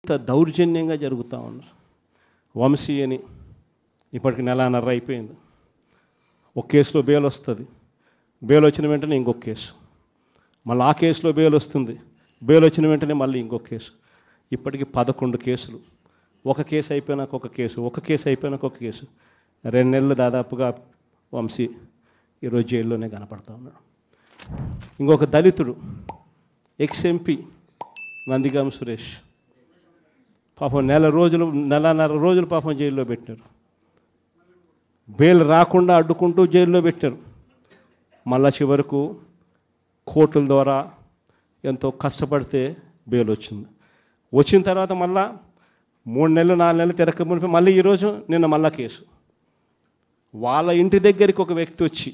ఇంత దౌర్జన్యంగా జరుగుతూ ఉన్నారు. వంశీ అని ఇప్పటికి నెలన్నర అయిపోయింది. ఒక కేసులో బెయిల్ వస్తుంది, బెయిల్ వచ్చిన వెంటనే ఇంకొక కేసు, మళ్ళీ ఆ కేసులో బెయిల్ వస్తుంది, బెయిల్ వచ్చిన వెంటనే మళ్ళీ ఇంకొక కేసు. ఇప్పటికి 11 కేసులు. ఒక కేసు అయిపోయినాక ఒక కేసు, ఒక కేసు అయిపోయినాక ఒక కేసు. 2 నెలలు దాదాపుగా వంశీ ఈరోజు జైల్లోనే కనపడతా ఉన్నాడు. ఇంకొక దళితుడు ఎక్స్-ఎంపీ నందిగామ సురేష్ పాపం నెలన్నర రోజులు పాపం జైల్లో పెట్టారు. బెయిల్ రాకుండా అడ్డుకుంటూ జైల్లో పెట్టారు. మళ్ళా చివరకు కోర్టుల ద్వారా ఎంతో కష్టపడితే బెయిల్ వచ్చింది. వచ్చిన తర్వాత మళ్ళా 3 నెలలు 4 నెలలు తిరగకపోతే మళ్ళీ ఈరోజు నిన్న మళ్ళా కేసు. వాళ్ళ ఇంటి దగ్గరికి ఒక వ్యక్తి వచ్చి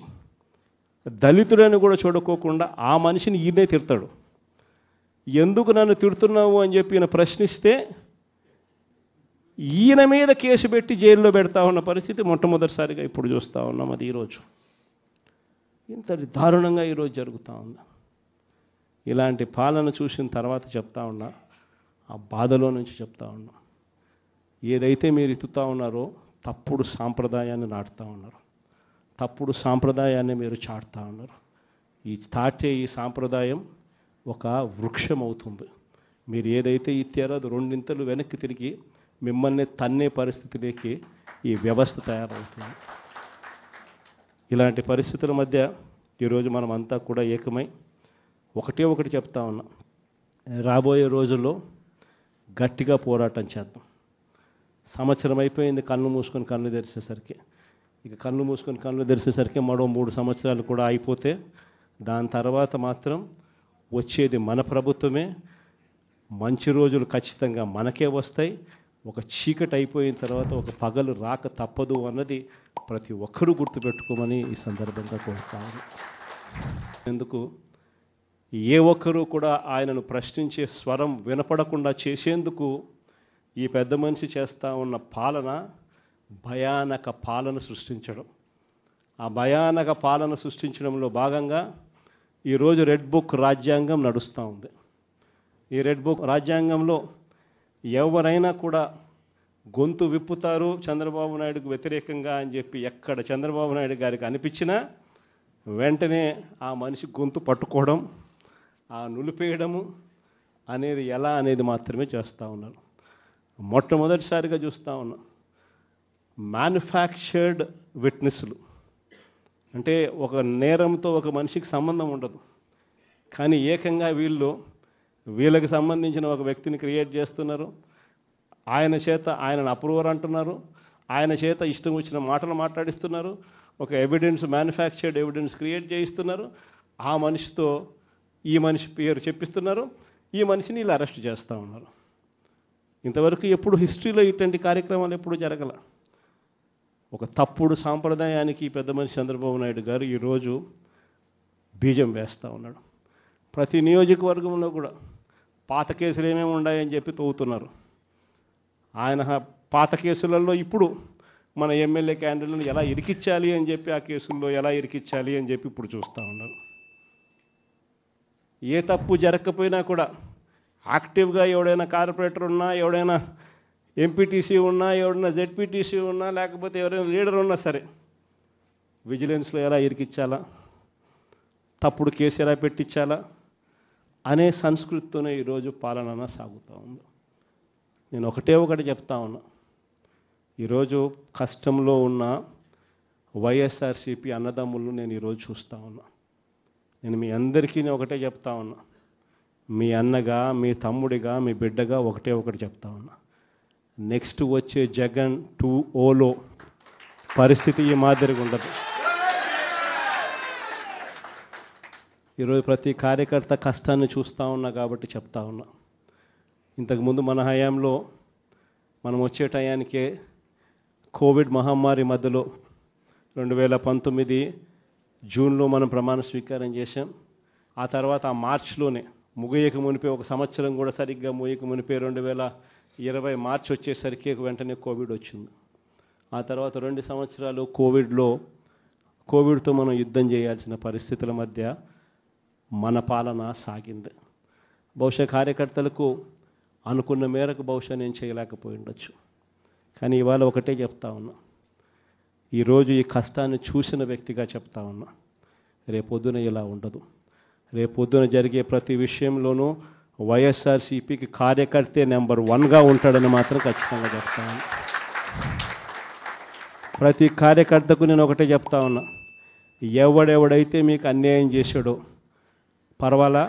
దళితుడని కూడా చూడుకోకుండా ఆ మనిషిని ఈయనే తిడతాడు. ఎందుకు నన్ను తిడుతున్నావు అని చెప్పి ఈయన ప్రశ్నిస్తే ఈయన మీద కేసు పెట్టి జైల్లో పెడతా ఉన్న పరిస్థితి మొట్టమొదటిసారిగా ఇప్పుడు చూస్తూ ఉన్నాం. అది ఈరోజు ఇంత దారుణంగా ఈరోజు జరుగుతూ ఉంది. ఇలాంటి పాలన చూసిన తర్వాత చెప్తా ఉన్నా, ఆ బాధలో నుంచి చెప్తా ఉన్నా, ఏదైతే మీరు ఎత్తుతూ ఉన్నారో తప్పుడు సాంప్రదాయాన్ని నాటుతూ ఉన్నారు, తప్పుడు సాంప్రదాయాన్ని మీరు చాటుతూ ఉన్నారు. ఈ సాంప్రదాయం ఒక వృక్షం అవుతుంది. మీరు ఏదైతే ఇచ్చారో అది 2 ఇంతలు వెనక్కి తిరిగి మిమ్మల్ని తన్నే పరిస్థితిలోకి ఈ వ్యవస్థ తయారవుతుంది. ఇలాంటి పరిస్థితుల మధ్య ఈరోజు మనం అంతా కూడా ఏకమై ఒకటి చెప్తా ఉన్నాం, రాబోయే రోజుల్లో గట్టిగా పోరాటం చేద్దాం. సంవత్సరం అయిపోయింది కళ్ళు మూసుకొని కళ్ళు తెరిచేసరికి. ఇక కళ్ళు మూసుకొని కళ్ళు తెరిచేసరికి మరో 3 సంవత్సరాలు కూడా అయిపోతే దాని తర్వాత మాత్రం వచ్చేది మన ప్రభుత్వమే. మంచి రోజులు ఖచ్చితంగా మనకే వస్తాయి. ఒక చీకటి అయిపోయిన తర్వాత ఒక పగలు రాక తప్పదు అన్నది ప్రతి ఒక్కరూ గుర్తుపెట్టుకోమని ఈ సందర్భంగా కోరుతాను. ఎందుకు ఏ ఒక్కరూ కూడా ఆయనను ప్రశ్నించే స్వరం వినపడకుండా చేసేందుకు ఈ పెద్ద మనిషి చేస్తూ ఉన్న పాలన భయానక పాలన సృష్టించడం. ఆ భయానక పాలన సృష్టించడంలో భాగంగా ఈరోజు రెడ్ బుక్ రాజ్యాంగం నడుస్తూ ఉంది. ఈ రెడ్ బుక్ రాజ్యాంగంలో ఎవరైనా కూడా గొంతు విప్పుతారు చంద్రబాబు నాయుడుకు వ్యతిరేకంగా అని చెప్పి ఎక్కడ చంద్రబాబు నాయుడు గారికి అనిపించినా వెంటనే ఆ మనిషి గొంతు పట్టుకోవడం, ఆ నులిపేయడము అనేది ఎలా అనేది మాత్రమే చేస్తూ ఉన్నారు. మొట్టమొదటిసారిగా చూస్తూ ఉన్నాం మ్యానుఫ్యాక్చర్డ్ విట్నెస్లు. అంటే ఒక నేరంతో ఒక మనిషికి సంబంధం ఉండదు, కానీ ఏకంగా వీళ్ళకి సంబంధించిన ఒక వ్యక్తిని క్రియేట్ చేస్తున్నారు. ఆయన చేత ఆయనను అప్రూవర్ అంటున్నారు, ఆయన చేత ఇష్టం వచ్చిన మాటలు మాట్లాడిస్తున్నారు, ఒక మ్యానుఫ్యాక్చర్డ్ ఎవిడెన్స్ క్రియేట్ చేయిస్తున్నారు. ఆ మనిషితో ఈ మనిషి పేరు చెప్పిస్తున్నారు, ఈ మనిషిని ఇలా అరెస్ట్ చేస్తూ ఉన్నారు. ఇంతవరకు ఎప్పుడు హిస్టరీలో ఇటువంటి కార్యక్రమాలు ఎప్పుడు జరగల. ఒక తప్పుడు సాంప్రదాయానికి పెద్ద మనిషి చంద్రబాబు నాయుడు గారు ఈరోజు బీజం వేస్తూ ఉన్నాడు. ప్రతి నియోజకవర్గంలో కూడా పాత కేసులు ఏమేమి ఉన్నాయని చెప్పి తవ్వుతున్నారు. ఆయన పాత కేసులలో ఇప్పుడు మన ఎమ్మెల్యే క్యాండిడేట్లను ఎలా ఇరికించాలి అని చెప్పి, ఆ కేసుల్లో ఎలా ఇరికించాలి అని చెప్పి ఇప్పుడు చూస్తూ ఉన్నారు. ఏ తప్పు జరగకపోయినా కూడా యాక్టివ్గా ఎవడైనా కార్పొరేటర్ ఉన్నా, ఎవడైనా ఎంపీటీసీ ఉన్నా, ఎవడైనా జెడ్పీటీసీ ఉన్నా, లేకపోతే ఎవరైనా లీడర్ ఉన్నా సరే విజిలెన్స్లో ఎలా ఇరికించాలా, తప్పుడు కేసు ఎలా పెట్టించాలా అనే సంస్కృతితోనే ఈరోజు పాలన సాగుతూ ఉంది. నేను ఒకటి చెప్తా ఉన్నా, ఈరోజు కష్టంలో ఉన్న వైఎస్ఆర్సీపీ అన్నదమ్ములను నేను ఈరోజు చూస్తూ ఉన్నా. నేను మీ అందరికీ ఒకటే చెప్తా ఉన్నా, మీ అన్నగా, మీ తమ్ముడిగా, మీ బిడ్డగా ఒకటి చెప్తా ఉన్నా, నెక్స్ట్ వచ్చే జగన్ 2.0లో పరిస్థితి ఈ మాదిరిగా ఉండదు. ఈరోజు ప్రతి కార్యకర్త కష్టాన్ని చూస్తూ ఉన్నా కాబట్టి చెప్తా ఉన్నా. ఇంతకుముందు మన హయాంలో మనం వచ్చే టయానికే కోవిడ్ మహమ్మారి మధ్యలో 2019 జూన్లో మనం ప్రమాణ స్వీకారం చేశాం. ఆ తర్వాత ఆ మార్చిలోనే ముగియక మునిపే, ఒక సంవత్సరం కూడా సరిగ్గా ముగియక మునిపే 2020 మార్చి వచ్చేసరికి వెంటనే కోవిడ్ వచ్చింది. ఆ తర్వాత 2 సంవత్సరాలు కోవిడ్తో మనం యుద్ధం చేయాల్సిన పరిస్థితుల మధ్య మన పాలన సాగింది. బహుశా కార్యకర్తలకు అనుకున్న మేరకు బహుశా నేను చేయలేకపోయి ఉండొచ్చు. కానీ ఇవాళ ఒకటే చెప్తా ఉన్నా, ఈరోజు ఈ కష్టాన్ని చూసిన వ్యక్తిగా చెప్తా ఉన్నా, రేపొద్దున ఇలా ఉండదు. రేపొద్దున జరిగే ప్రతి విషయంలోనూ వైఎస్ఆర్సీపీకి కార్యకర్తే నెంబర్ 1గా ఉంటాడని మాత్రం ఖచ్చితంగా చెప్తా ఉన్నా. ప్రతి కార్యకర్తకు నేను ఒకటే చెప్తా ఉన్నా, ఎవడెవడైతే మీకు అన్యాయం చేశాడో పర్వాలా,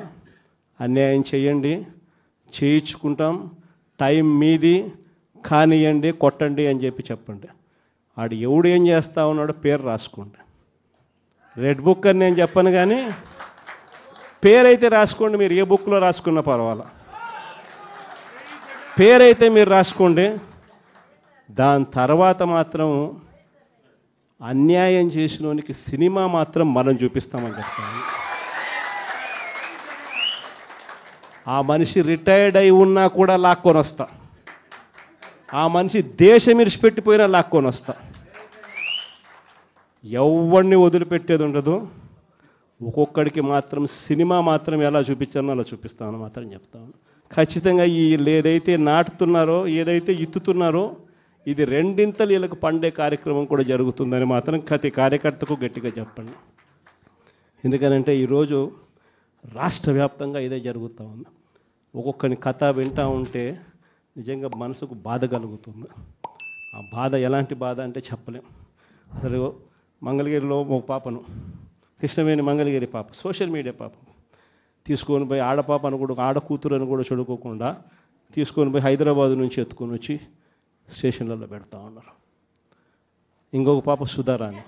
అన్యాయం చేయండి, చేయించుకుంటాం, టైం మీది, కానియండి, కొట్టండి అని చెప్పండి. ఆడు ఎవడు ఏం చేస్తా ఉన్నాడో పేరు రాసుకోండి. రెడ్ బుక్ అని నేను చెప్పను, కానీ పేరైతే రాసుకోండి. మీరు ఏ బుక్లో రాసుకున్నా పర్వాలా, పేరైతే మీరు రాసుకోండి. దాని తర్వాత మాత్రం అన్యాయం చేసినోనికి సినిమా మాత్రం మనం చూపిస్తామని చెప్తాను. ఆ మనిషి రిటైర్డ్ అయి ఉన్నా కూడా లాక్కొని వస్తా, ఆ మనిషి దేశం విడిచిపెట్టిపోయినా లాక్కొని వస్తా. ఎవరిని వదిలిపెట్టేది ఉండదు. ఒక్కొక్కడికి మాత్రం సినిమా మాత్రం ఎలా చూపించానో అలా చూపిస్తామని మాత్రం చెప్తాను. ఖచ్చితంగా ఏదైతే నాటుతున్నారో, ఏదైతే ఇత్తుతున్నారో, ఇది రెండింతలు వీళ్ళకు పండే కార్యక్రమం కూడా జరుగుతుందని మాత్రం ప్రతి కార్యకర్తకు గట్టిగా చెప్పండి. ఎందుకనంటే ఈరోజు రాష్ట్ర వ్యాప్తంగా ఇదే జరుగుతూ ఉంది. ఒక్కొక్కని కథ వింటూ ఉంటే నిజంగా మనసుకు బాధ కలుగుతుంది. ఆ బాధ ఎలాంటి బాధ అంటే చెప్పలేం. అసలు మంగళగిరిలో ఒక పాపను, కృష్ణవేణి మంగళగిరి పాప, సోషల్ మీడియా పాప తీసుకొని పోయి, ఆడపాపను కూడా, ఆడ కూతురని కూడా చూడుకోకుండా తీసుకొని పోయి హైదరాబాద్ నుంచి ఎత్తుకొని వచ్చి స్టేషన్లలో పెడతా ఉన్నారు. ఇంకొక పాప సుధారాణి.